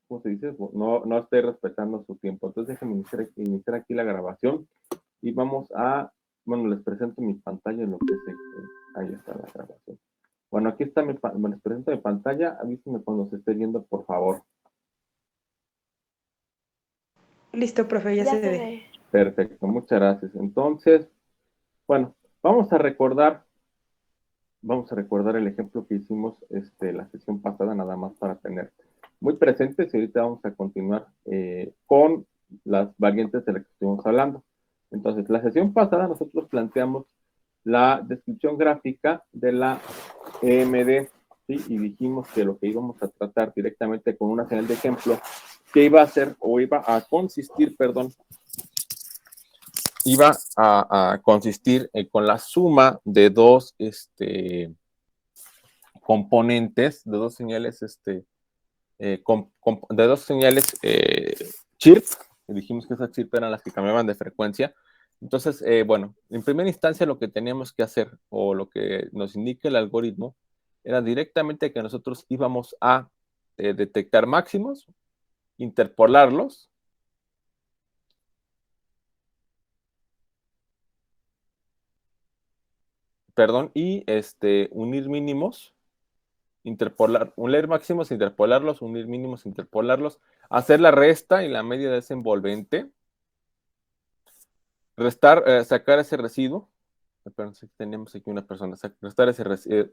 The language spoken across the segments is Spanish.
¿cómo se dice? No esté respetando su tiempo. Entonces déjenme iniciar aquí la grabación y vamos a, bueno, les presento mi pantalla en lo que es, ahí está la grabación. Bueno, aquí está les presento mi pantalla, avísenme cuando se esté viendo, por favor. Listo, profe, ya se ve. Perfecto, muchas gracias. Entonces, bueno, vamos a recordar el ejemplo que hicimos la sesión pasada, nada más para tener muy presentes, y ahorita vamos a continuar con las variantes de las que estuvimos hablando. Entonces, la sesión pasada nosotros planteamos la descripción gráfica de la EMD, ¿sí? Y dijimos que lo que íbamos a tratar directamente con una señal de ejemplo, que iba a ser, o iba a consistir, perdón, iba a consistir con la suma de dos componentes, de dos señales, de dos señales chirp. Dijimos que esas chirp eran las que cambiaban de frecuencia. Entonces, bueno, en primera instancia lo que teníamos que hacer, o lo que nos indica el algoritmo, era directamente que nosotros íbamos a detectar máximos, interpolarlos, perdón, y unir mínimos, unir máximos, interpolarlos, unir mínimos, interpolarlos, hacer la resta y la media de ese envolvente, restar, sacar ese residuo. Perdón, tenemos aquí una persona, restar ese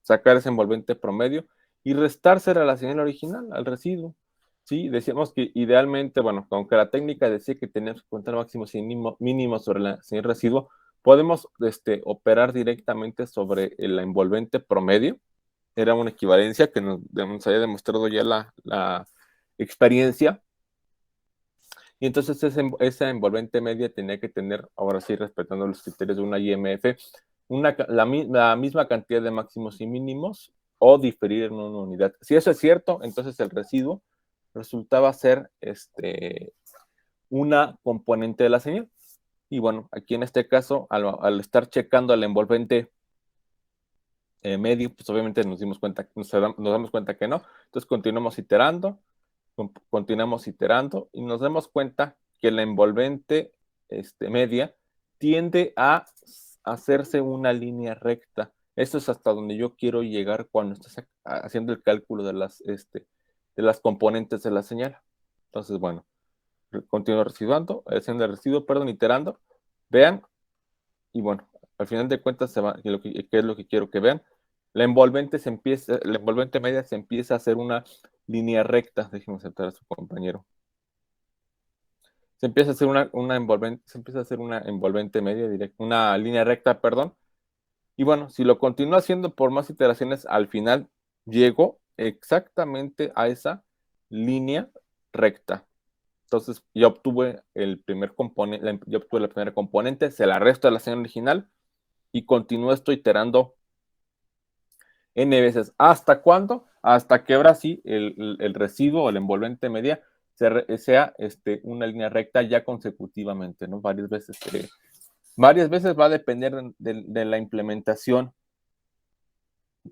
sacar ese envolvente promedio y restársela a la señal original, al residuo. Sí, decíamos que idealmente, bueno, aunque la técnica decía que teníamos que contar máximos y mínimos sobre la señal residuo, podemos operar directamente sobre el envolvente promedio. Era una equivalencia que nos había demostrado ya la experiencia. Y entonces esa envolvente media tenía que tener, ahora sí, respetando los criterios de una IMF, la misma cantidad de máximos y mínimos, o diferir en una unidad. Si eso es cierto, entonces el residuo resultaba ser una componente de la señal. Y bueno, aquí en este caso, al estar checando al envolvente medio, pues obviamente nos damos cuenta que no. Entonces continuamos iterando y nos damos cuenta que la envolvente media tiende a hacerse una línea recta. Esto es hasta donde yo quiero llegar cuando estás haciendo el cálculo de las componentes de la señal. Entonces, bueno, continúo haciendo el residuo, perdón, iterando. Vean, y bueno, al final de cuentas, ¿qué es lo que quiero que vean? La envolvente media se empieza a hacer una línea recta. Déjenme aceptar a su compañero. Se empieza a hacer una envolvente media directa, una línea recta, perdón. Y bueno, si lo continúo haciendo por más iteraciones, al final llego exactamente a esa línea recta. Entonces, ya obtuve la primera componente, se la resto a la señal original y continúo esto iterando n veces. ¿Hasta cuándo? Hasta que ahora sí el residuo o la envolvente media sea una línea recta ya consecutivamente, ¿no? Varias veces va a depender de la implementación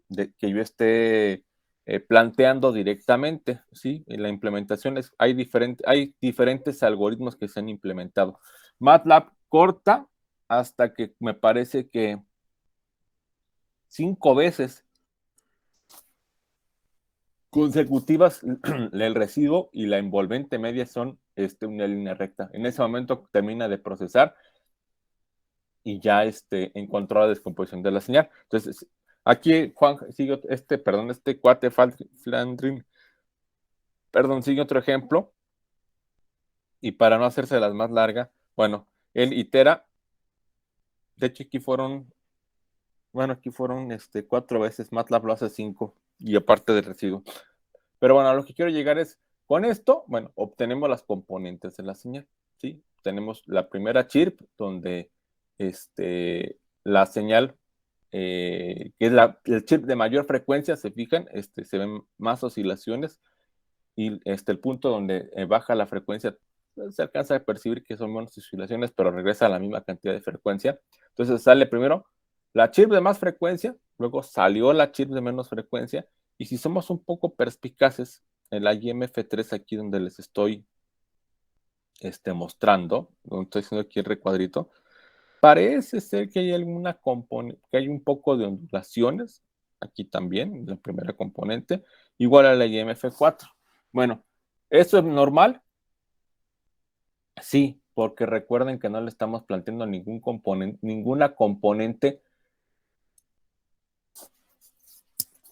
que yo esté planteando directamente, ¿sí? En la implementación hay diferentes algoritmos que se han implementado. MATLAB corta hasta que me parece que 5 veces consecutivas el residuo y la envolvente media son una línea recta. En ese momento termina de procesar y ya encontró la descomposición de la señal. Entonces, aquí Juan sigue este cuate Flandrin, sigue otro ejemplo, y para no hacerse las más larga, bueno, él itera, de hecho aquí fueron 4 veces, MATLAB lo hace 5, y aparte del residuo. Pero bueno, a lo que quiero llegar es, con esto, bueno, obtenemos las componentes de la señal, ¿sí? Tenemos la primera chirp, donde la señal, que es el chirp de mayor frecuencia, se fijan, se ven más oscilaciones, y el punto donde baja la frecuencia, se alcanza a percibir que son menos oscilaciones, pero regresa a la misma cantidad de frecuencia. Entonces sale primero la chirp de más frecuencia, luego salió la chirp de menos frecuencia, y si somos un poco perspicaces, en la IMF3 aquí donde les estoy mostrando, donde estoy haciendo aquí el recuadrito, parece ser que hay alguna componente, que hay un poco de ondulaciones, aquí también, en la primera componente, igual a la IMF4. Bueno, ¿eso es normal? Sí, porque recuerden que no le estamos planteando ninguna componente,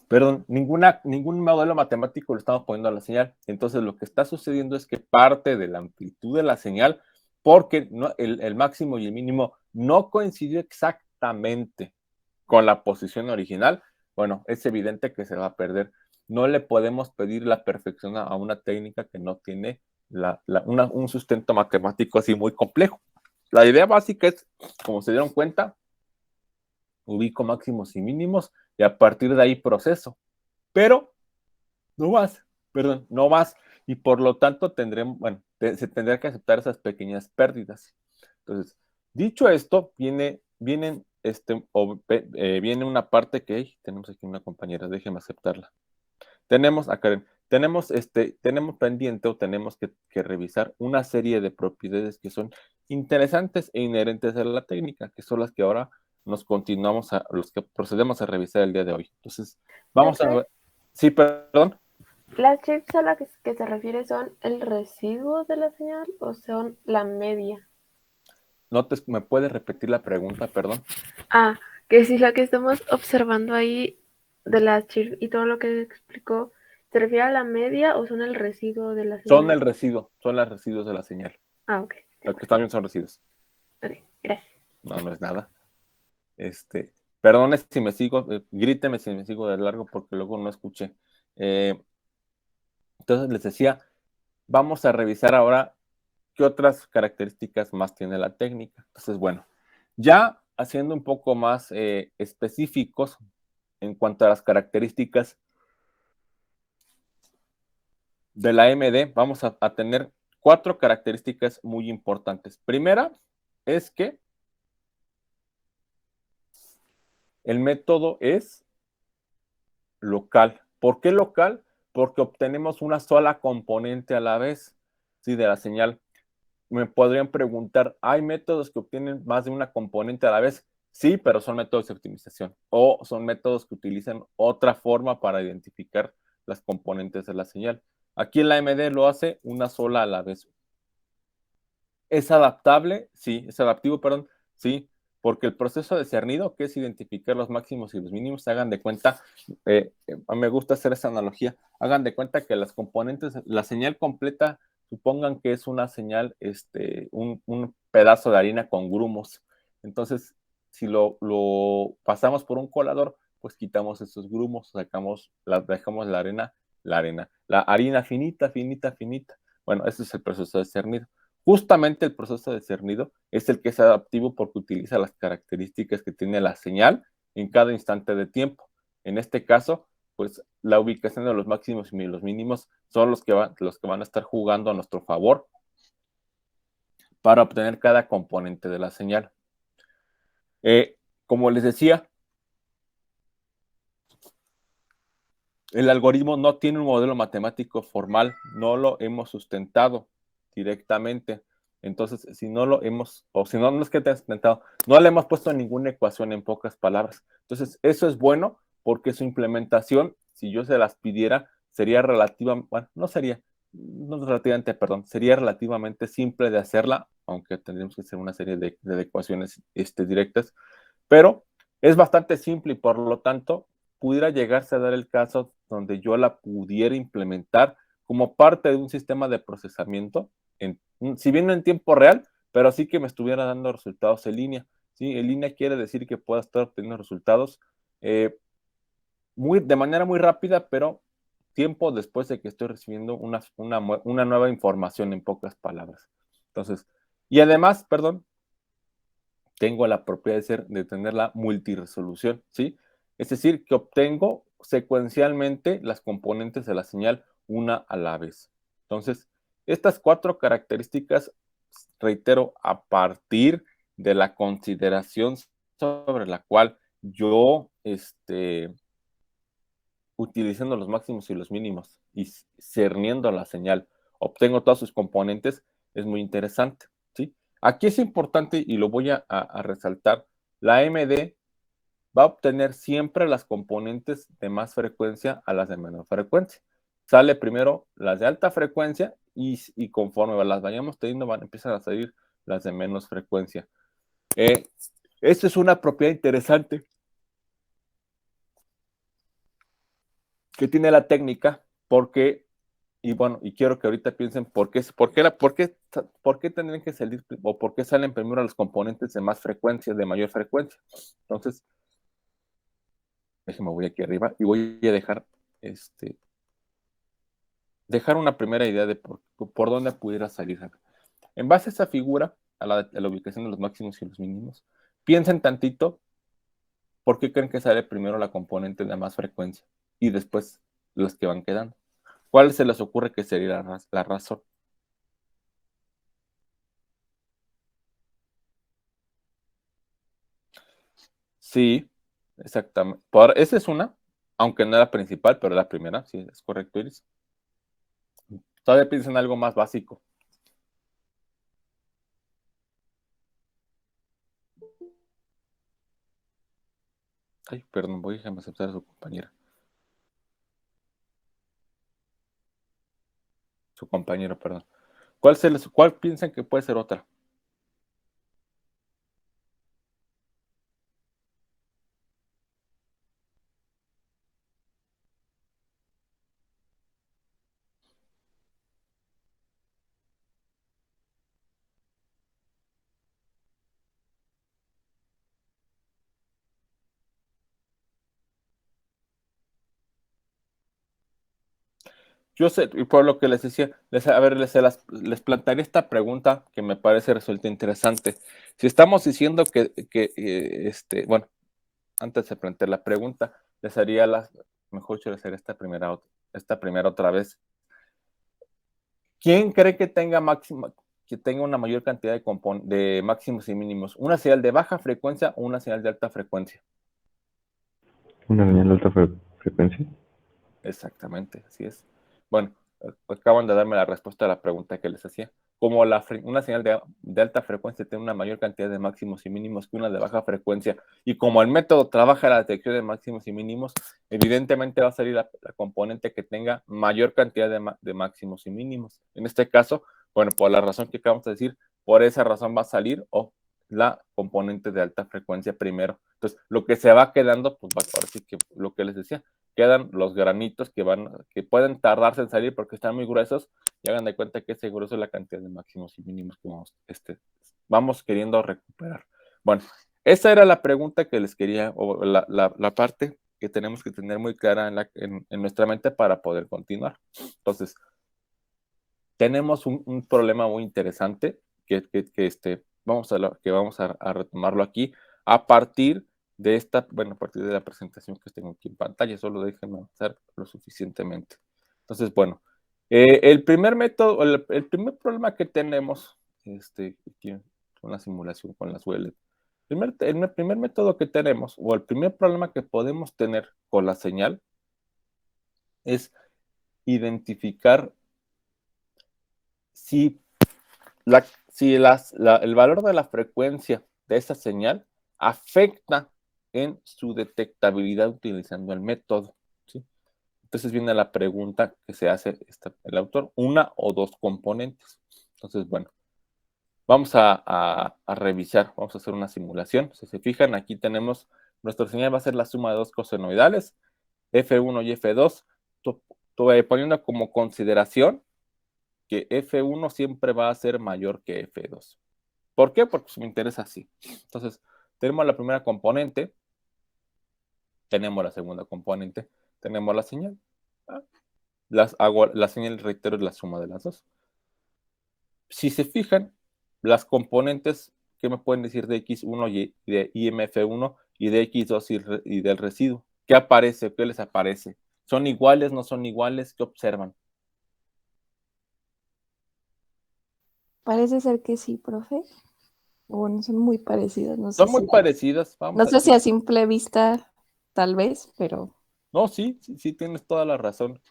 perdón, ningún modelo matemático le estamos poniendo a la señal. Entonces lo que está sucediendo es que parte de la amplitud de la señal, porque no, el máximo y el mínimo no coincidió exactamente con la posición original, bueno, es evidente que se va a perder. No le podemos pedir la perfección a una técnica que no tiene un sustento matemático así muy complejo. La idea básica es, como se dieron cuenta, ubico máximos y mínimos y a partir de ahí proceso. Pero no más, perdón, no más. Y por lo tanto tendremos, bueno, se tendrá que aceptar esas pequeñas pérdidas. Entonces, dicho esto, viene una parte que tenemos aquí una compañera, déjeme aceptarla. Tenemos, a Karen, tenemos pendiente o tenemos que revisar una serie de propiedades que son interesantes e inherentes a la técnica, que son las que ahora los que procedemos a revisar el día de hoy. Entonces, vamos a ver. Sí, perdón. ¿Las chips a las que se refiere son el residuo de la señal o son la media? ¿Me puedes repetir la pregunta, perdón? Ah, que si la que estamos observando ahí de las chips y todo lo que explicó, ¿se refiere a la media o son el residuo de la señal? Son el residuo, son los residuos de la señal. Ah, ok. Los que están bien son residuos. Ok, gracias. No, no es nada. Perdone si me sigo, gríteme si me sigo de largo porque luego no escuché. Entonces les decía, vamos a revisar ahora qué otras características más tiene la técnica. Entonces, bueno, ya haciendo un poco más específicos en cuanto a las características de la MD, vamos a tener 4 características muy importantes. Primera es que el método es local. ¿Por qué local? Porque obtenemos una sola componente a la vez, ¿sí? De la señal. Me podrían preguntar, ¿hay métodos que obtienen más de una componente a la vez? Sí, pero son métodos de optimización o son métodos que utilizan otra forma para identificar las componentes de la señal. Aquí en la MD lo hace una sola a la vez. ¿Es adaptable? Sí. ¿Es adaptivo? Perdón. Sí, porque el proceso de cernido, que es identificar los máximos y los mínimos, hagan de cuenta, me gusta hacer esa analogía, hagan de cuenta que las componentes, la señal completa, supongan que es una señal, un pedazo de harina con grumos. Entonces, si lo pasamos por un colador, pues quitamos esos grumos, dejamos la harina finita, finita, finita. Bueno, ese es el proceso de cernido. Justamente el proceso de cernido es el que es adaptivo porque utiliza las características que tiene la señal en cada instante de tiempo. En este caso, pues la ubicación de los máximos y los mínimos son los que van a estar jugando a nuestro favor para obtener cada componente de la señal. Como les decía, el algoritmo no tiene un modelo matemático formal, no lo hemos sustentado directamente. Entonces, si no lo hemos, o si no, no es que te has sustentado, no le hemos puesto ninguna ecuación en pocas palabras. Entonces, eso es bueno porque su implementación, si yo se las pidiera, sería bueno, no relativamente, perdón, sería relativamente simple de hacerla, aunque tendríamos que hacer una serie de ecuaciones directas, pero es bastante simple y por lo tanto pudiera llegarse a dar el caso donde yo la pudiera implementar como parte de un sistema de procesamiento, si bien no en tiempo real, pero sí que me estuviera dando resultados en línea. ¿Sí? En línea quiere decir que pueda estar obteniendo resultados de manera muy rápida, pero tiempo después de que estoy recibiendo una nueva información en pocas palabras. Entonces, y además, perdón, tengo la propiedad de tener la multiresolución, ¿sí? Es decir, que obtengo secuencialmente las componentes de la señal una a la vez. Entonces, estas 4 características, reitero, a partir de la consideración sobre la cual yo, utilizando los máximos y los mínimos y cerniendo la señal obtengo todos sus componentes, es muy interesante, ¿sí? Aquí es importante, y lo voy a resaltar, la AMD va a obtener siempre las componentes de más frecuencia a las de menor frecuencia. Sale primero las de alta frecuencia y conforme las vayamos teniendo van a empezar a salir las de menos frecuencia. Esto es una propiedad interesante que tiene la técnica, porque, y bueno, y quiero que ahorita piensen por qué tendrían que salir, o por qué salen primero los componentes de más frecuencia, de mayor frecuencia. Entonces, déjenme, voy aquí arriba y voy a dejar una primera idea de por dónde pudiera salir. En base a esa figura, a la ubicación de los máximos y los mínimos, piensen tantito por qué creen que sale primero la componente de más frecuencia y después las que van quedando. ¿Cuál se les ocurre que sería la razón? Sí, exactamente. Esa es una, aunque no la principal, pero la primera, sí, es correcto, Iris. Todavía piensen en algo más básico. Ay, perdón, voy a aceptar a su compañera. Su compañero, perdón. ¿Cuál piensan que puede ser otra? Yo sé, y por lo que les decía, les plantearé esta pregunta que me parece resulta interesante. Si estamos diciendo bueno, antes de plantear la pregunta, mejor yo les haría esta primera otra vez. ¿Quién cree que tenga una mayor cantidad de máximos y mínimos? ¿Una señal de baja frecuencia o una señal de alta frecuencia? Una señal de alta frecuencia. Exactamente, así es. Bueno, acaban de darme la respuesta a la pregunta que les hacía. Como una señal de alta frecuencia tiene una mayor cantidad de máximos y mínimos que una de baja frecuencia, y como el método trabaja la detección de máximos y mínimos, evidentemente va a salir la componente que tenga mayor cantidad de máximos y mínimos. En este caso, bueno, por la razón que acabamos de decir, por esa razón va a salir la componente de alta frecuencia primero. Entonces, lo que se va quedando, pues ahora sí que lo que les decía, quedan los granitos que pueden tardarse en salir porque están muy gruesos, y hagan de cuenta que ese grueso es la cantidad de máximos y mínimos que vamos queriendo recuperar. Bueno, esa era la pregunta que les quería, o la parte que tenemos que tener muy clara en nuestra mente para poder continuar. Entonces, tenemos un problema muy interesante que vamos a retomarlo aquí a partir a partir de la presentación que tengo aquí en pantalla. Solo déjenme avanzar lo suficientemente. Entonces, bueno, el primer método, el primer problema que tenemos, aquí con la simulación con las UL, el primer método que tenemos, o el primer problema que podemos tener con la señal, es identificar si el valor de la frecuencia de esa señal afecta en su detectabilidad utilizando el método, ¿sí? Entonces viene la pregunta que se hace el autor, una o dos componentes. Entonces, bueno, vamos a revisar, vamos a hacer una simulación. Si se fijan, aquí tenemos, nuestra señal va a ser la suma de dos cosenoidales, F1 y F2, poniendo como consideración que F1 siempre va a ser mayor que F2. ¿Por qué? Porque me interesa así. Entonces, tenemos la primera componente, tenemos la segunda componente, tenemos la señal. La señal, reitero, es la suma de las dos. Si se fijan, las componentes, ¿qué me pueden decir de X1 y de IMF1 y de X2 y del residuo? ¿Qué aparece? ¿Qué les aparece? ¿Son iguales? ¿No son iguales? ¿Qué observan? Parece ser que sí, profe. Bueno, son muy parecidos. No sé Son muy si parecidas. no sé si a simple vista, tal vez, pero No, sí, tienes toda la razón.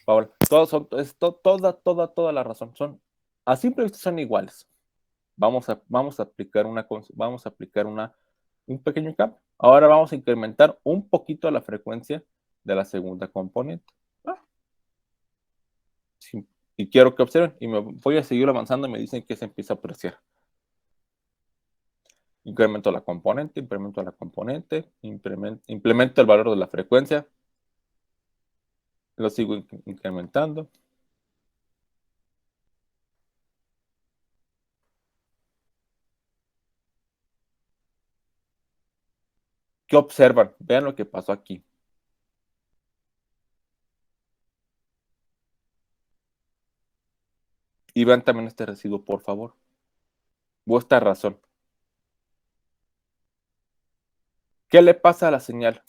Paola, toda la razón. A simple vista son iguales. Vamos a aplicar un pequeño cambio. Ahora vamos a incrementar un poquito la frecuencia de la segunda componente. Sí, y quiero que observen, y me voy a seguir avanzando y me dicen que se empieza a apreciar. Incremento la componente, implemento el valor de la frecuencia, lo sigo incrementando. ¿Qué observan? Vean lo que pasó aquí. Y vean también este residuo, por favor. O esta razón. ¿Qué le pasa a la señal?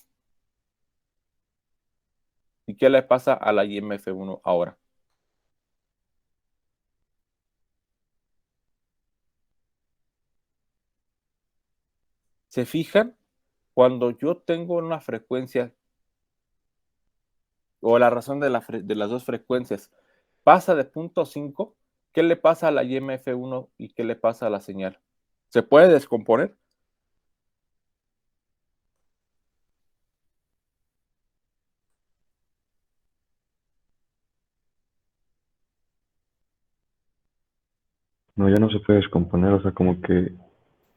¿Y qué le pasa a la IMF1 ahora? ¿Se fijan? Cuando yo tengo una frecuencia o la razón de las dos frecuencias pasa de 0.5, ¿qué le pasa a la IMF1 y qué le pasa a la señal? ¿Se puede descomponer? No, ya no se puede descomponer, o sea, como que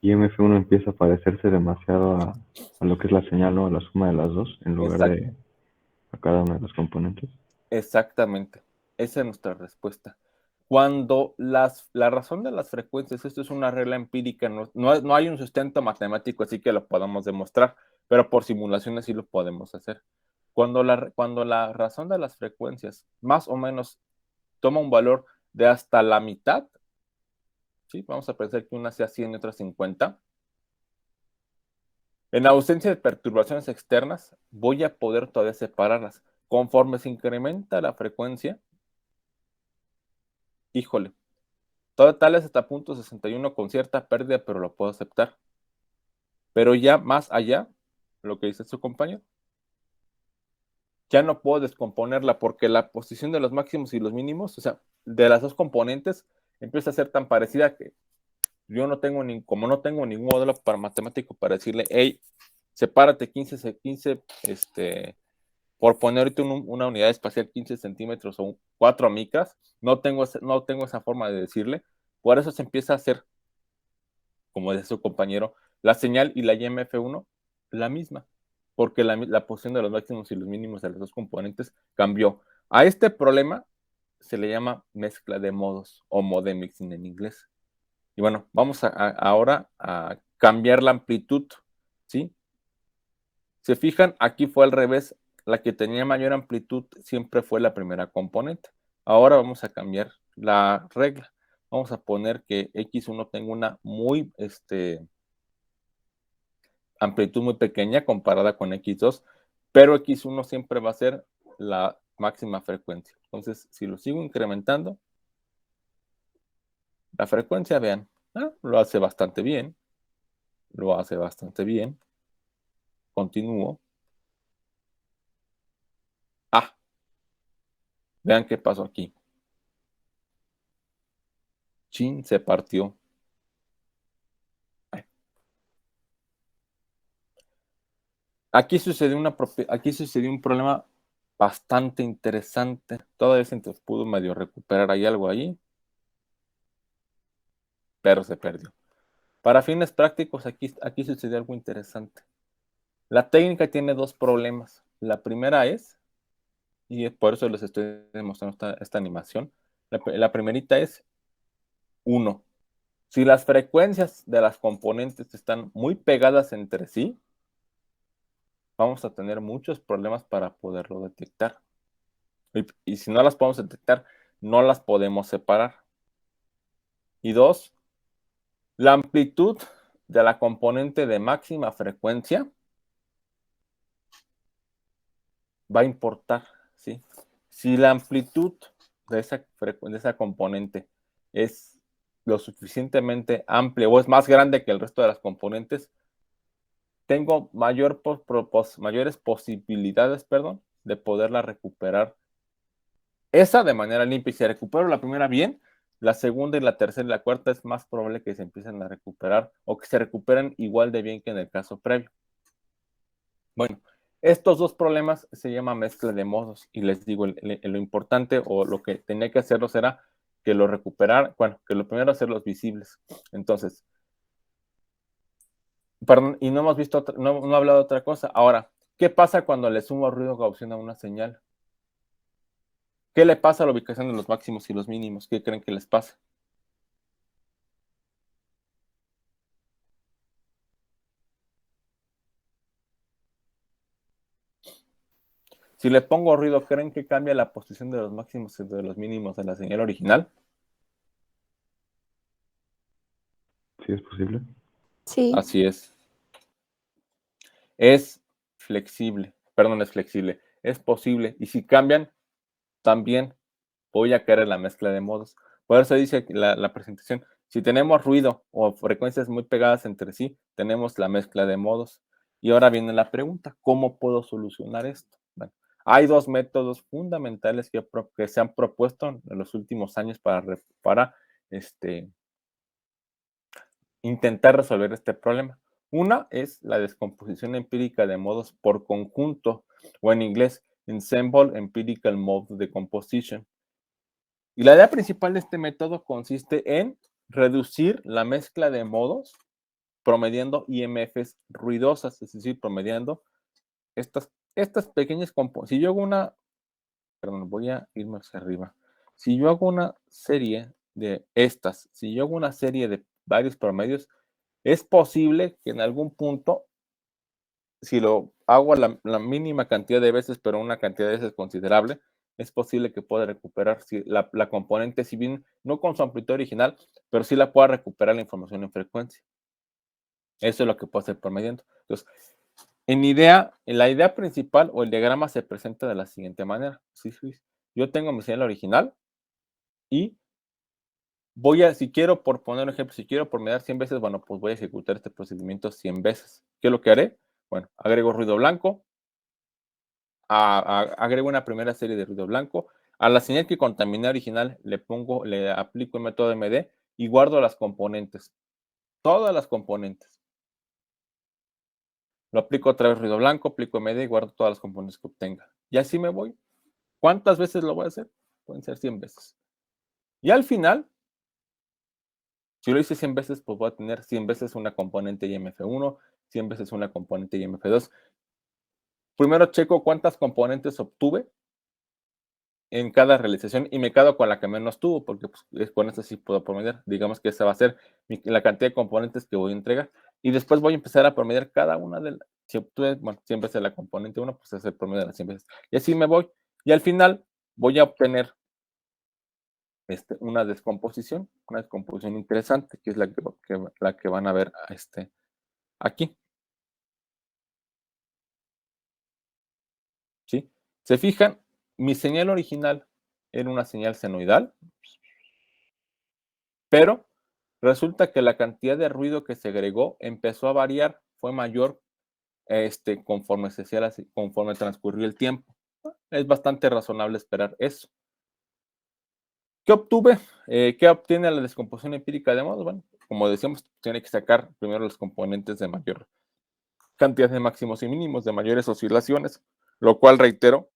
IMF1 empieza a parecerse demasiado a lo que es la señal, ¿no? A la suma de las dos, en lugar de a cada una de las componentes. Exactamente. Esa es nuestra respuesta. Cuando la razón de las frecuencias, esto es una regla empírica, no hay un sustento matemático así que lo podamos demostrar, pero por simulaciones sí lo podemos hacer. Cuando la razón de las frecuencias más o menos toma un valor de hasta la mitad, ¿sí? Vamos a pensar que una sea 100 y otra 50. En ausencia de perturbaciones externas, voy a poder todavía separarlas. Conforme se incrementa la frecuencia, híjole, totales hasta 0.61 con cierta pérdida, pero lo puedo aceptar. Pero ya más allá, lo que dice su compañero, ya no puedo descomponerla porque la posición de los máximos y los mínimos, o sea, de las dos componentes, empieza a ser tan parecida que yo como no tengo ningún modelo matemático para decirle, hey, sepárate 15, por poner ahorita una unidad espacial 15 centímetros o 4 micras, no tengo esa forma de decirle. Por eso se empieza a hacer, como dice su compañero, la señal y la IMF1 la misma, porque la posición de los máximos y los mínimos de los dos componentes cambió. A este problema se le llama mezcla de modos o mode mixing en inglés. Y bueno, vamos ahora a cambiar la amplitud, ¿sí? Se fijan, aquí fue al revés. La que tenía mayor amplitud siempre fue la primera componente. Ahora vamos a cambiar la regla. Vamos a poner que X1 tenga una amplitud muy pequeña comparada con X2, pero X1 siempre va a ser la máxima frecuencia. Entonces, si lo sigo incrementando, la frecuencia, vean, lo hace bastante bien. Lo hace bastante bien. Continúo. Vean qué pasó aquí. Chin, se partió. Aquí sucedió un problema bastante interesante. Todavía se pudo medio recuperar ahí algo ahí, pero se perdió. Para fines prácticos, aquí sucedió algo interesante. La técnica tiene dos problemas. La primera es, y por eso les estoy demostrando esta animación, la primerita es 1. Si las frecuencias de las componentes están muy pegadas entre sí, vamos a tener muchos problemas para poderlo detectar. Y si no las podemos detectar, no las podemos separar. Y 2, la amplitud de la componente de máxima frecuencia va a importar, ¿sí? Si la amplitud de esa componente es lo suficientemente amplia o es más grande que el resto de las componentes, tengo mayores posibilidades, de poderla recuperar Esa de manera limpia. Y si recupero la primera bien, la segunda y la tercera y la cuarta es más probable que se empiecen a recuperar o que se recuperen igual de bien que en el caso previo. Bueno, estos dos problemas se llaman mezcla de modos y les digo, lo importante o lo que tenía que hacerlo será que lo recuperar, bueno, que lo primero hacerlos visibles. Entonces, perdón, y no hemos visto, no he hablado de otra cosa. Ahora, ¿qué pasa cuando le sumo ruido gaussiano a una señal? ¿Qué le pasa a la ubicación de los máximos y los mínimos? ¿Qué creen que les pasa? Si le pongo ruido, ¿creen que cambia la posición de los máximos y de los mínimos de la señal original? ¿Sí es posible? Sí. Así es. Es flexible. Perdón, es flexible. Es posible. Y si cambian, también voy a caer en la mezcla de modos. Por eso dice la presentación, si tenemos ruido o frecuencias muy pegadas entre sí, tenemos la mezcla de modos. Y ahora viene la pregunta, ¿cómo puedo solucionar esto? Bueno, hay dos métodos fundamentales que se han propuesto en los últimos años para intentar resolver este problema. Una es la descomposición empírica de modos por conjunto, o en inglés, Ensemble Empirical Mode Decomposition. Y la idea principal de este método consiste en reducir la mezcla de modos promediando IMFs ruidosas, es decir, promediando estas pequeñas componentes. Si yo hago una, perdón, voy a irme hacia arriba. Si yo hago una serie de estas, si yo hago una serie de varios promedios, es posible que en algún punto, si lo hago la mínima cantidad de veces, pero una cantidad de veces considerable, es posible que pueda recuperar la componente, si bien no con su amplitud original, pero sí la pueda recuperar la información en frecuencia. Eso es lo que puedo hacer promediando. Entonces, en la idea principal o el diagrama se presenta de la siguiente manera. ¿Sí? Yo tengo mi señal original y si quiero, por poner un ejemplo, si quiero promediar 100 veces, bueno, pues voy a ejecutar este procedimiento 100 veces. ¿Qué es lo que haré? Bueno, agrego ruido blanco, agrego una primera serie de ruido blanco. A la señal que contaminé original le aplico el método MD y guardo las componentes. Todas las componentes. Lo aplico otra vez ruido blanco, aplico MD y guardo todas las componentes que obtenga. Y así me voy. ¿Cuántas veces lo voy a hacer? Pueden ser 100 veces. Y al final, si lo hice 100 veces, pues voy a tener 100 veces una componente IMF1, 100 veces una componente IMF2. Primero checo cuántas componentes obtuve en cada realización y me quedo con la que menos tuvo, porque pues, con esa sí puedo promediar. Digamos que esa va a ser la cantidad de componentes que voy a entregar. Y después voy a empezar a promediar cada una de las. Si obtuve, bueno, 100 veces la componente 1, pues es el promedio de las 100 veces. Y así me voy. Y al final voy a obtener una descomposición interesante, que es la que van a ver aquí. ¿Sí? ¿Se fijan? Mi señal original era una señal senoidal, pero resulta que la cantidad de ruido que se agregó empezó a variar, fue mayor conforme transcurrió el tiempo. Es bastante razonable esperar eso. ¿Qué obtuve? ¿Qué obtiene la descomposición empírica de modos? Bueno, como decíamos, tiene que sacar primero los componentes de mayor cantidad de máximos y mínimos, de mayores oscilaciones, lo cual, reitero,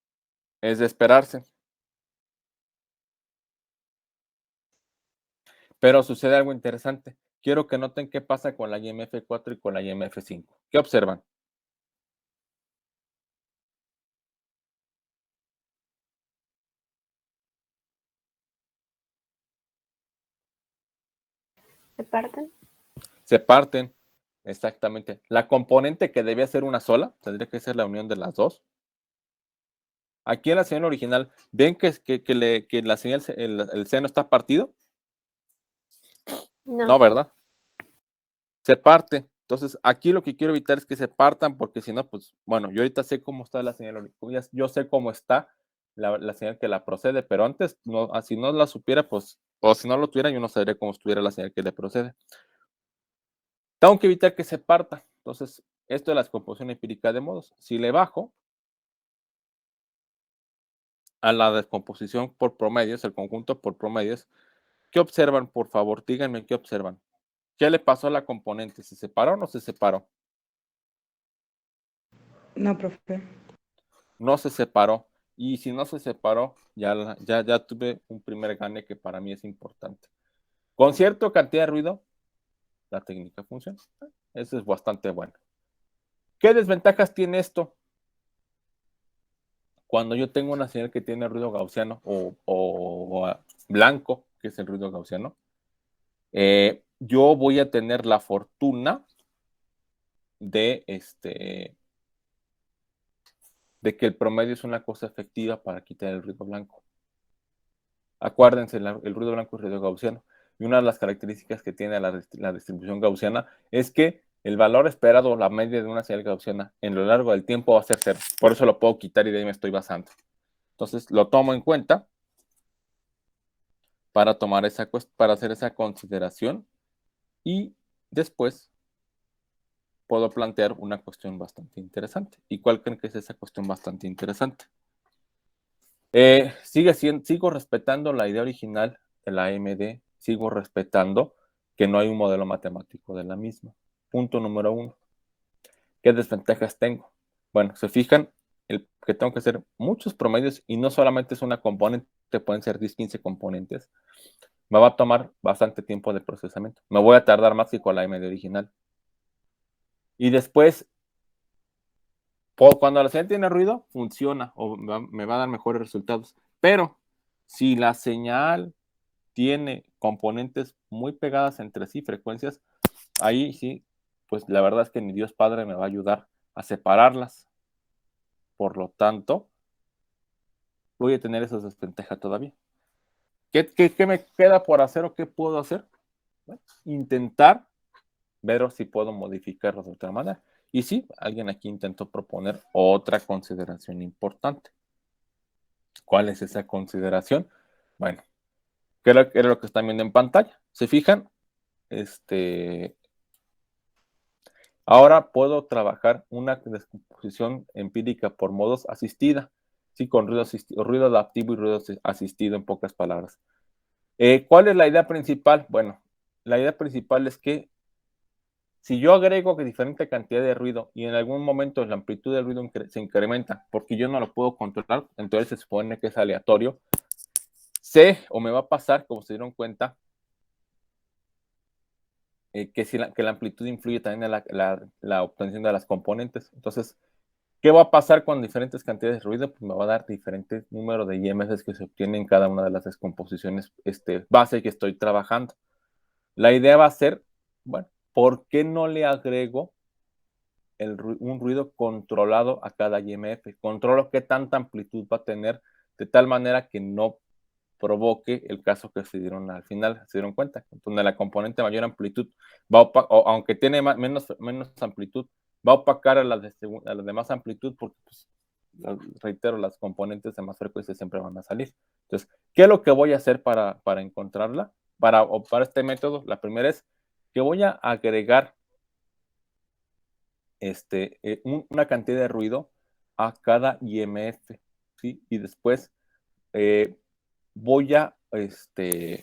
es de esperarse. Pero sucede algo interesante. Quiero que noten qué pasa con la IMF4 y con la IMF5. ¿Qué observan? ¿Se parten? Se parten, exactamente. La componente que debía ser una sola, tendría que ser la unión de las dos. Aquí en la señal original, ¿ven que la señal, el seno está partido? No. No, ¿verdad? Se parte. Entonces, aquí lo que quiero evitar es que se partan, porque si no, pues, bueno, yo ahorita sé cómo está la señal original, yo sé cómo está la señal que la procede, pero antes, no, si no la supiera, pues, o si no lo tuviera, yo no sabría cómo estuviera la señal que le procede. Tengo que evitar que se parta. Entonces, esto es la descomposición empírica de modos. Si le bajo, a la descomposición por promedios, el conjunto por promedios, ¿qué observan, por favor? Díganme qué observan. ¿Qué le pasó a la componente? ¿Se separó o no se separó? No, profe. No se separó. Y si no se separó, ya tuve un primer gane que para mí es importante. Con cierta cantidad de ruido, la técnica funciona. Eso es bastante bueno. ¿Qué desventajas tiene esto? Cuando yo tengo una señal que tiene ruido gaussiano o blanco, que es el ruido gaussiano, yo voy a tener la fortuna de que el promedio es una cosa efectiva para quitar el ruido blanco. Acuérdense, el ruido blanco es ruido gaussiano. Y una de las características que tiene la distribución gaussiana es que el valor esperado, la media de una señal gaussiana, en lo largo del tiempo va a ser 0. Por eso lo puedo quitar y de ahí me estoy basando. Entonces, lo tomo en cuenta para hacer esa consideración y después puedo plantear una cuestión bastante interesante. ¿Y cuál creen que es esa cuestión bastante interesante? Sigo respetando la idea original de la AMD, sigo respetando que no hay un modelo matemático de la misma. Punto número 1. ¿Qué desventajas tengo? Bueno, se fijan que tengo que hacer muchos promedios y no solamente es una componente, pueden ser 10, 15 componentes. Me va a tomar bastante tiempo de procesamiento. Me voy a tardar más que con la AMD original. Y después, cuando la señal tiene ruido, funciona o me va a dar mejores resultados. Pero si la señal tiene componentes muy pegadas entre sí, frecuencias, ahí sí, pues la verdad es que ni Dios Padre me va a ayudar a separarlas. Por lo tanto, voy a tener esa desventaja todavía. ¿Qué me queda por hacer o qué puedo hacer? Bueno, intentar ver si puedo modificarlo de otra manera. Y sí, alguien aquí intentó proponer otra consideración importante. ¿Cuál es esa consideración? Bueno, ¿qué era lo que están viendo en pantalla? ¿Se fijan? Ahora puedo trabajar una descomposición empírica por modos asistida, sí, con ruido adaptivo y ruido asistido, en pocas palabras. ¿Cuál es la idea principal? Bueno, la idea principal es que si yo agrego diferente cantidad de ruido y en algún momento la amplitud del ruido se incrementa, porque yo no lo puedo controlar, entonces se supone que es aleatorio, sé o me va a pasar, como se dieron cuenta, que la amplitud influye también en la obtención de las componentes. Entonces, ¿qué va a pasar con diferentes cantidades de ruido? Pues me va a dar diferente número de IMFs que se obtienen en cada una de las descomposiciones base que estoy trabajando. La idea va a ser, bueno, ¿por qué no le agrego un ruido controlado a cada IMF? Controlo qué tanta amplitud va a tener, de tal manera que no provoque el caso que se dieron al final, se dieron cuenta, donde la componente mayor amplitud aunque tiene menos amplitud, va a opacar a la de más amplitud, porque, pues, reitero, las componentes de más frecuencia siempre van a salir. Entonces, ¿qué es lo que voy a hacer para encontrarla? Para este método, la primera es que voy a agregar una cantidad de ruido a cada IMF, ¿sí? Y después voy a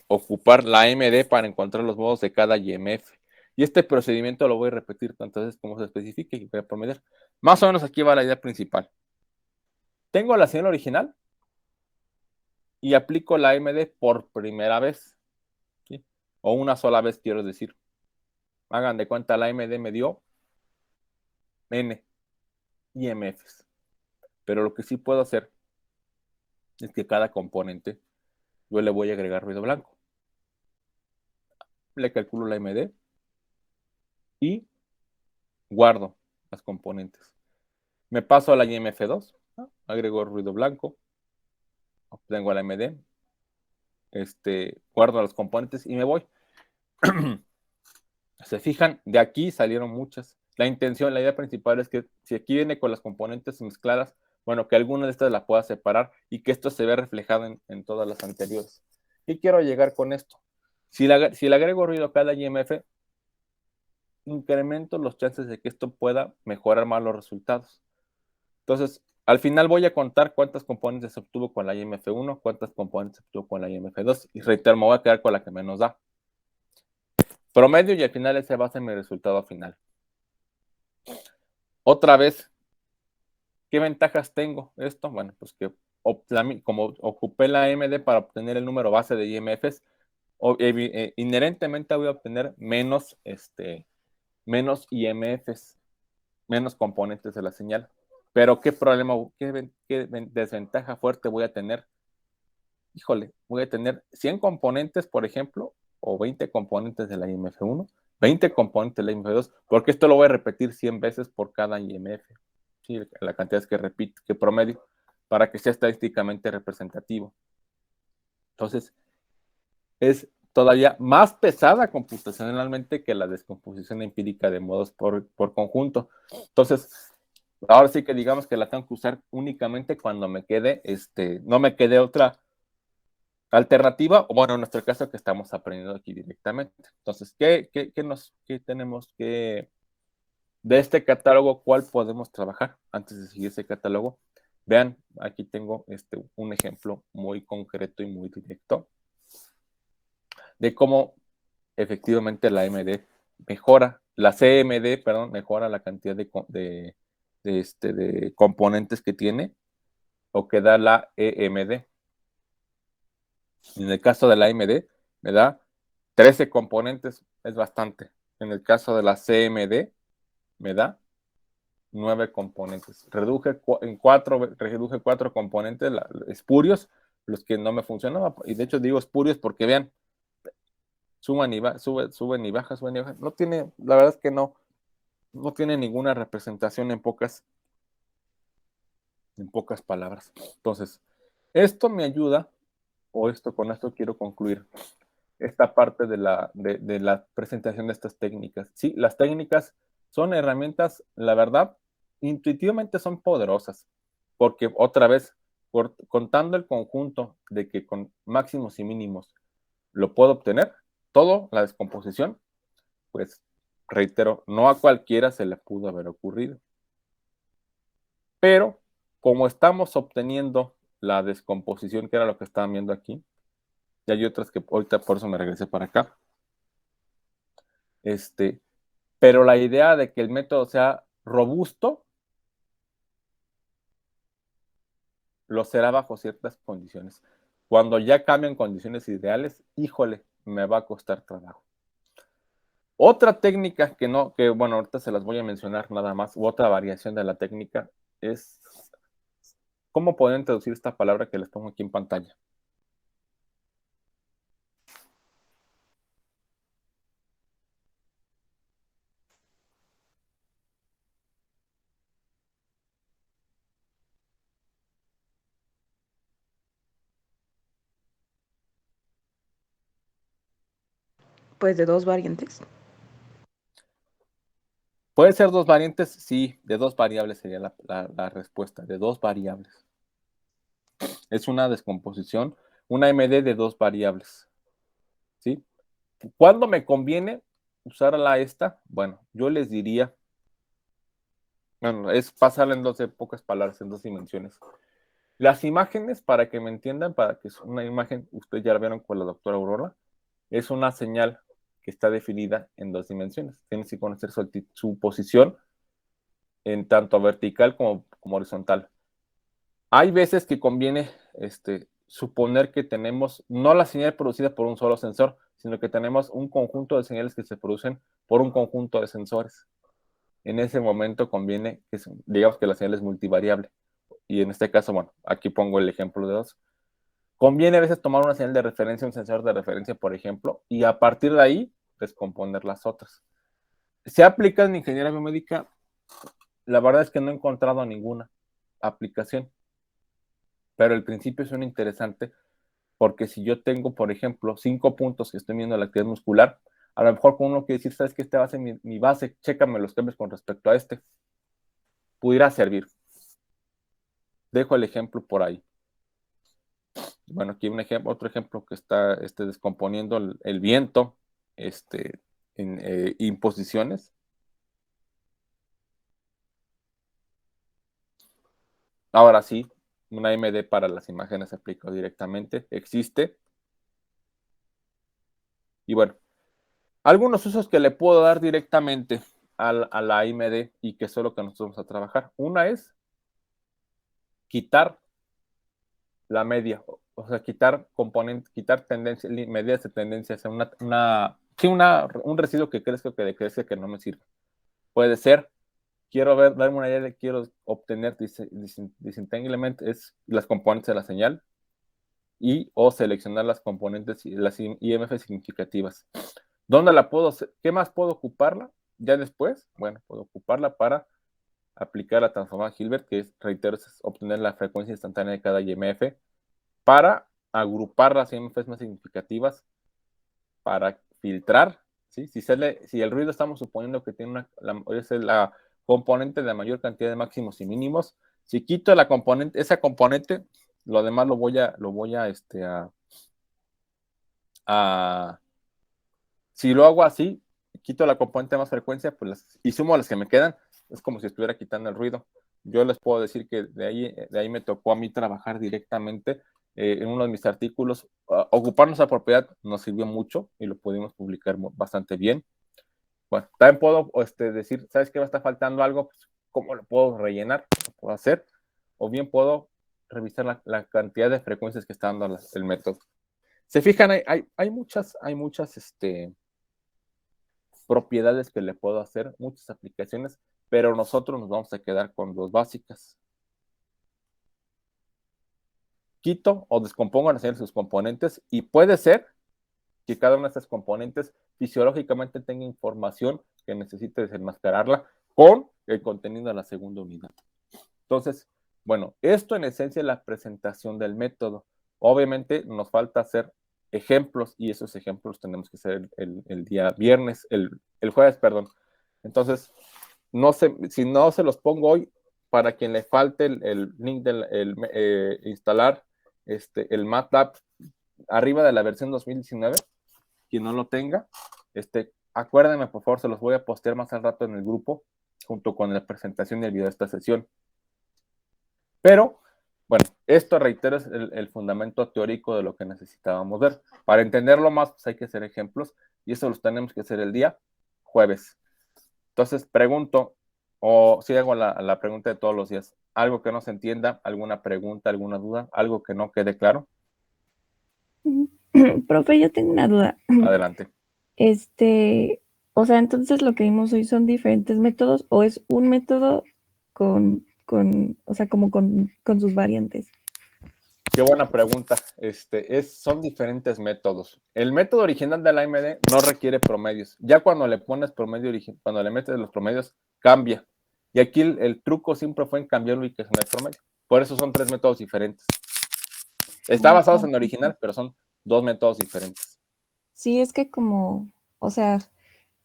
ocupar la AMD para encontrar los modos de cada IMF. Y este procedimiento lo voy a repetir tantas veces como se especifique y voy a promediar. Más o menos aquí va la idea principal. Tengo la señal original y aplico la AMD por primera vez, ¿sí? O una sola vez, quiero decir. Hagan de cuenta, la AMD me dio N IMFs. Pero lo que sí puedo hacer es que cada componente yo le voy a agregar ruido blanco. Le calculo la AMD y guardo las componentes. Me paso a la IMF2, ¿no? Agrego ruido blanco, obtengo la AMD, guardo los componentes y me voy. Se fijan, de aquí salieron muchas. La idea principal es que si aquí viene con las componentes mezcladas, bueno, que alguna de estas la pueda separar y que esto se vea reflejado en todas las anteriores. ¿Qué quiero llegar con esto? Si le agrego ruido a cada IMF, incremento los chances de que esto pueda mejorar más los resultados. Entonces, al final voy a contar cuántas componentes se obtuvo con la IMF1, cuántas componentes se obtuvo con la IMF2, y reitero, me voy a quedar con la que menos da. Promedio, y al final ese va a ser mi resultado final. Otra vez, ¿qué ventajas tengo esto? Bueno, pues que como ocupé la MD para obtener el número base de IMFs, inherentemente voy a obtener menos IMFs, menos componentes de la señal. Pero ¿qué problema, qué desventaja fuerte voy a tener? Híjole, voy a tener 100 componentes, por ejemplo, o 20 componentes de la IMF1, 20 componentes de la IMF2, porque esto lo voy a repetir 100 veces por cada IMF. Sí, la cantidad que repito, que promedio, para que sea estadísticamente representativo. Entonces, es todavía más pesada computacionalmente que la descomposición empírica de modos por conjunto. Entonces, ahora sí que digamos que la tengo que usar únicamente cuando me quede, no me quede otra alternativa, o bueno, en nuestro caso que estamos aprendiendo aquí directamente. Entonces, ¿qué tenemos que, de este catálogo, cuál podemos trabajar? Antes de seguir ese catálogo, vean, aquí tengo un ejemplo muy concreto y muy directo de cómo efectivamente la MD mejora, la CMD, perdón, mejora la cantidad de componentes que tiene o que da la EMD. En el caso de la AMD, me da 13 componentes, es bastante. En el caso de la CMD, me da 9 componentes. Reduje 4 componentes espurios, los que no me funcionaban. Y de hecho digo espurios porque vean, suben y bajan. No tiene, la verdad es que no tiene ninguna representación en pocas palabras. Entonces, esto me ayuda, con esto quiero concluir esta parte de la presentación de estas técnicas. Sí, las técnicas son herramientas, la verdad, intuitivamente son poderosas, porque otra vez, contando el conjunto de que con máximos y mínimos lo puedo obtener, todo, la descomposición, pues reitero, no a cualquiera se le pudo haber ocurrido. Pero como estamos obteniendo la descomposición, que era lo que estaban viendo aquí, y hay otras que ahorita por eso me regresé para acá. Pero la idea de que el método sea robusto lo será bajo ciertas condiciones. Cuando ya cambian condiciones ideales, híjole, me va a costar trabajo. Otra técnica que bueno, ahorita se las voy a mencionar nada más, u otra variación de la técnica es cómo pueden traducir esta palabra que les pongo aquí en pantalla. Pues de 2 variantes. ¿Puede ser 2 variantes? Sí, de 2 variables sería la respuesta, de 2 variables. Es una descomposición, una MD de 2 variables. ¿Sí? ¿Cuándo me conviene usar esta? Bueno, yo les diría, bueno, es pasarla en pocas palabras, en 2 dimensiones. Las imágenes, para que me entiendan, para que es una imagen, ustedes ya la vieron con la doctora Aurora, es una señal que está definida en 2 dimensiones. Tienes que conocer su posición en tanto vertical como horizontal. Hay veces que conviene suponer que tenemos no la señal producida por un solo sensor, sino que tenemos un conjunto de señales que se producen por un conjunto de sensores. En ese momento conviene que digamos que la señal es multivariable. Y en este caso, bueno, aquí pongo el ejemplo de 2. Conviene a veces tomar una señal de referencia, un sensor de referencia, por ejemplo, y a partir de ahí descomponer las otras. ¿Se aplica en ingeniería biomédica? La verdad es que no he encontrado ninguna aplicación. Pero el principio suena interesante porque si yo tengo, por ejemplo, 5 puntos que estoy viendo la actividad muscular, a lo mejor con uno quiere decir, ¿sabes qué? Esta va a ser mi base, chécame los cambios con respecto a pudiera servir. Dejo el ejemplo por ahí. Bueno, aquí otro ejemplo que está descomponiendo el viento en imposiciones. Ahora sí, una AMD para las imágenes se aplicó directamente, existe. Y bueno, algunos usos que le puedo dar directamente a la AMD y que es lo que nosotros vamos a trabajar. Una es quitar la media, o sea, quitar componentes, quitar tendencias, medidas de tendencias, un residuo que crezca que no me sirve. Puede ser, darme una idea de quiero obtener disentanglement, es las componentes de la señal, y o seleccionar las componentes, las IMF significativas. ¿Dónde la puedo hacer? ¿Qué más puedo ocuparla? Ya después, bueno, puedo ocuparla para aplicar la transformada Hilbert, que es, reitero, es obtener la frecuencia instantánea de cada IMF, para agrupar las IMFs más significativas, para filtrar, ¿sí? Si el ruido estamos suponiendo que tiene es la componente de la mayor cantidad de máximos y mínimos, si quito esa componente, lo demás lo voy a si lo hago así, quito la componente de más frecuencia, pues y sumo las que me quedan, es como si estuviera quitando el ruido. Yo les puedo decir que de ahí me tocó a mí trabajar directamente en uno de mis artículos. Ocuparnos la propiedad nos sirvió mucho y lo pudimos publicar bastante bien. Bueno, también puedo decir, ¿sabes qué? Me está faltando algo, pues, ¿cómo lo puedo rellenar? ¿Lo puedo hacer? O bien puedo revisar la cantidad de frecuencias que está dando el método. Se fijan, hay muchas propiedades que le puedo hacer, muchas aplicaciones, pero nosotros nos vamos a quedar con dos básicas. Quito o descompongo las señales de sus componentes y puede ser que cada una de estas componentes fisiológicamente tenga información que necesite desenmascararla con el contenido de la segunda unidad. Entonces, bueno, esto en esencia es la presentación del método. Obviamente nos falta hacer ejemplos y esos ejemplos tenemos que hacer el día viernes, el jueves, perdón. Entonces, no sé, si no se los pongo hoy, para quien le falte el link de instalar el MATLAB arriba de la versión 2019, quien no lo tenga, acuérdenme, por favor, se los voy a postear más al rato en el grupo, junto con la presentación y el video de esta sesión. Pero, bueno, esto, reitero, es el fundamento teórico de lo que necesitábamos ver. Para entenderlo más, pues hay que hacer ejemplos, y eso los tenemos que hacer el día jueves. Entonces, pregunto, o si hago la pregunta de todos los días, algo que no se entienda, alguna pregunta, alguna duda, algo que no quede claro. Profe, yo tengo una duda. Adelante. O sea, entonces lo que vimos hoy son diferentes métodos o es un método o sea, como con sus variantes. Qué buena pregunta. Son diferentes métodos. El método original de la AMD no requiere promedios. Ya cuando le pones promedio original, cuando le metes los promedios, cambia. Y aquí el truco siempre fue en cambiarlo y que no hay promedio. Por eso son 3 métodos diferentes. Está basado en el original, pero son 2 métodos diferentes. Sí, es que o sea,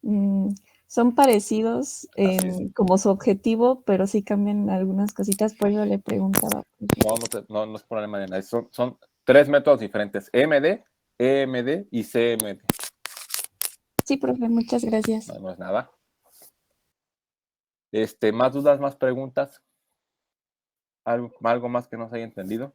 son parecidos como su objetivo, pero sí cambian algunas cositas, por eso le preguntaba. No es problema de nada. Son 3 métodos diferentes: EMD, EMD y CMD. Sí, profe, muchas gracias. No es nada. ¿Más dudas, más preguntas? ¿Algo más que no se haya entendido?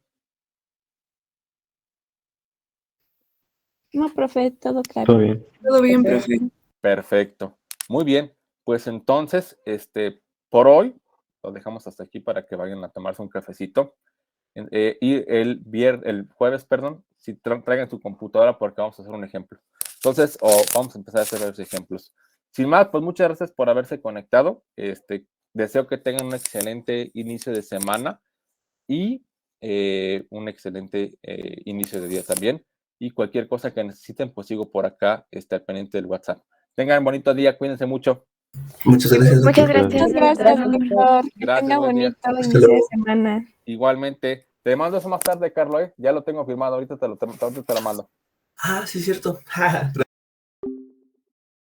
No, profe, todo claro. Todo bien. Todo bien, profe. Perfecto. Muy bien. Pues entonces, por hoy lo dejamos hasta aquí para que vayan a tomarse un cafecito. Y el jueves, perdón, si traigan su computadora porque vamos a hacer un ejemplo. Entonces, vamos a empezar a hacer los ejemplos. Sin más, pues muchas gracias por haberse conectado. Deseo que tengan un excelente inicio de semana y un excelente inicio de día también. Y cualquier cosa que necesiten, pues sigo por acá, al pendiente del WhatsApp. Tengan un bonito día, cuídense mucho. Muchas gracias. Muchas doctor. gracias. Muchas gracias, doctor. Que Gracias, tenga buen día. bonito Hasta inicio de luego. semana. Igualmente. Te mando eso más tarde, Carlos, Ya lo tengo firmado, ahorita te lo mando. Ah, sí, cierto.